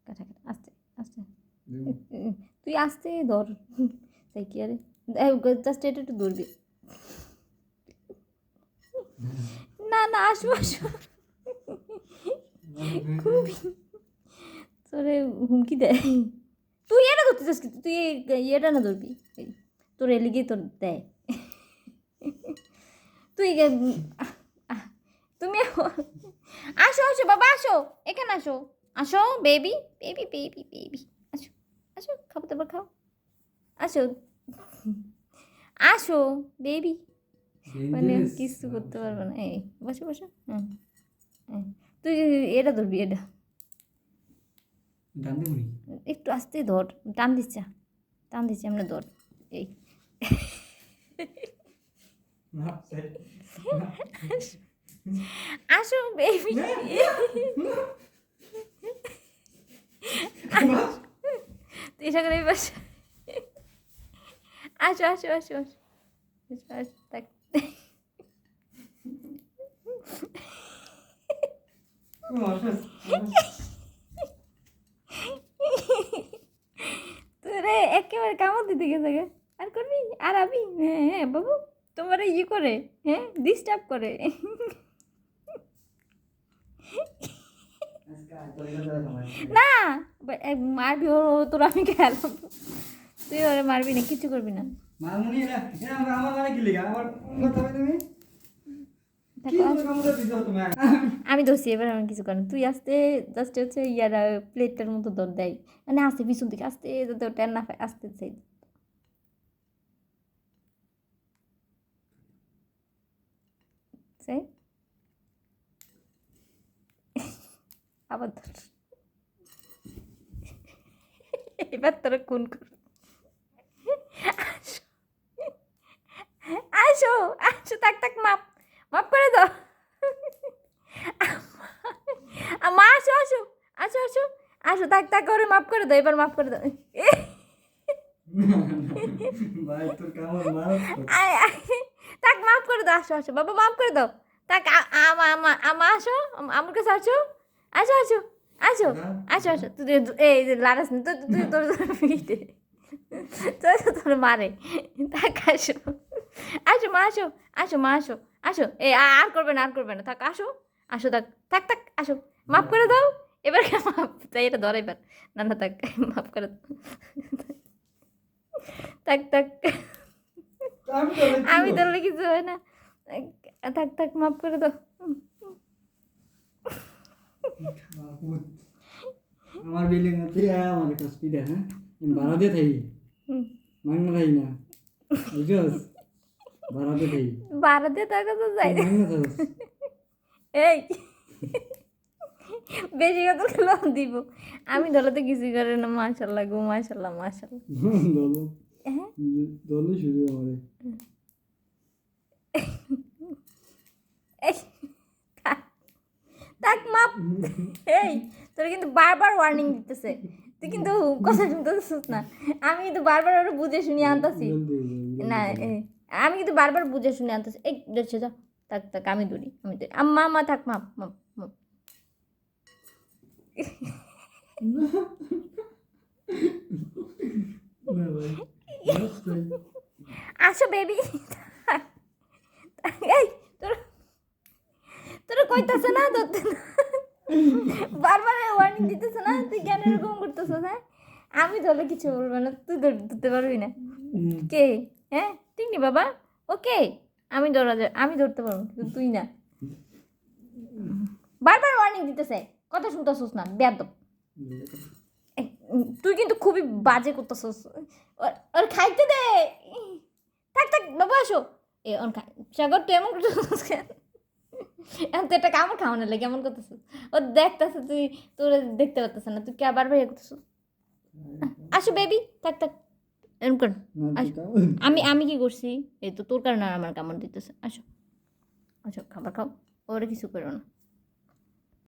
কাটা কাটা আস্তে আস্তে তুই আস্তে ধর তাই কি আরে জাস্ট এটা একটু ধরবি না না আসো আসো খুবই তোরে হুমকি দেয় তুই এটা ধরতে চাস কি তুই ইয়েটা না ধরবি তোর এলিগেই তোর দেয় তুই তুমি আসো আসো বাবা আসো এখানে আসো আসো বেবি বেবি বেবি বেবি আসো আসো খাবো তারপর খাও আসো আসো বেবি মানে কিছু করতে পারবো না এই বসো বসো তুই এটা ধরবি এটা একটু আস্তে ধর টান দিচ্ছে আমরা ধর এই আসো বেবি তুই এসে করে বস আসো আসো আসো আসো আসো থাক তোরে একেবারে কামড় দিতে গেছে গে আর করবি আর আবি হ্যাঁ হ্যাঁ বাবু তোমার ইয়ে করে হ্যাঁ ডিস্টার্ব করে না মারবি ও তোর আমি খেলাম তুই ওরে মারবি না কিছু করবি না আমি ধরছি এবার আমি কিছু করেন তুই আস্তে জাস্ট হচ্ছে ইয়ারা প্লেটটার মতো দর দেয় মানে আস্তে পিছন থেকে আস্তে যাতে টেন না পায় আস্তে চাই আবার ধর এবার তোরা কোন কর আসো আসো তাক তাক মাপ মাপ করে দাও মা আসো আসো আসো আসো আসো তাক তাক করে মাপ করে দাও এবার মাপ করে দাও তাক মাপ করে দাও আসো আসো বাবা মাপ করে দাও তাক আমা আসো আমার কাছে আসো আসো আসো আসো আসো আসো তুই এই লাড়াস না তুই তোর তোর মারে তাক আসো আসো মা আসো আসো মা আসো আসো এই আর করবে না থাক আসো আসো থাক থাক থাক আসো মাফ করে দাও এবার মাপ তাই এটা ধরে এবার না না থাক মাফ করে দাও থাক থাক আমি ধরলে কিছু হয় না থাক থাক মাফ করে দাও আমার বিল্ডিং আছে আমার কাছে স্পিডে হ্যাঁ ভাড়া দিয়ে থাকি মাংনা থাকি না বুঝছস ভাড়া দিয়ে থাকি ভাড়া দিয়ে টাকা তো যাই এই বেশি কথা লোন দিব আমি দলে তো কিছু করে না মাশাল্লাহ গো মাশাল্লাহ দলো দলো শুরু আমারে তাক মাপ এই তোর কিন্তু বারবার ওয়ার্নিং দিতেছে তুই কিন্তু কথা শুনতেছিস না আমি কিন্তু বারবার ওরা বুঝে শুনিয়ে আনতাছি না আমি কিন্তু বারবার বুঝে শুনে আনতেছি এই দেখছো যা থাক থাক আমি দৌড়ি মা মা থাক মাপ মাপ মাপ আসো বেবি এই তোরা কইতাছে না ধরতে না বারবার ওয়ার্নিং দিতেছে না তুই কেন এরকম করতেছিস হ্যাঁ আমি ধরলে কিছু বলবো না তুই ধরতে পারবি না কে হ্যাঁ ঠিক বাবা ওকে আমি ধরতে পারবো তুই না বারবার ওয়ার্নিং দিতেছে কথা শুনতেছিস না বেয়াদব তুই কিন্তু খুবই বাজে করতেছিস ওর খাইতে দে থাক থাক বাবা আসো এ ওর খাই সাগর তুই এমন করতেছিস কেন এখন তো এটা কামড় খাওয়ানোর লাগে এমন করতেছিস ও দেখতেছে তুই তোর দেখতে পারতেছ না তুই কে বারবার করতেছিস আসো বেবি থাক থাক এরকম কর আমি কি করছি এই তো তোর কারণে আমার কামড় দিতেছে আসো আসো খাবার খাও ওরা কিছু করো না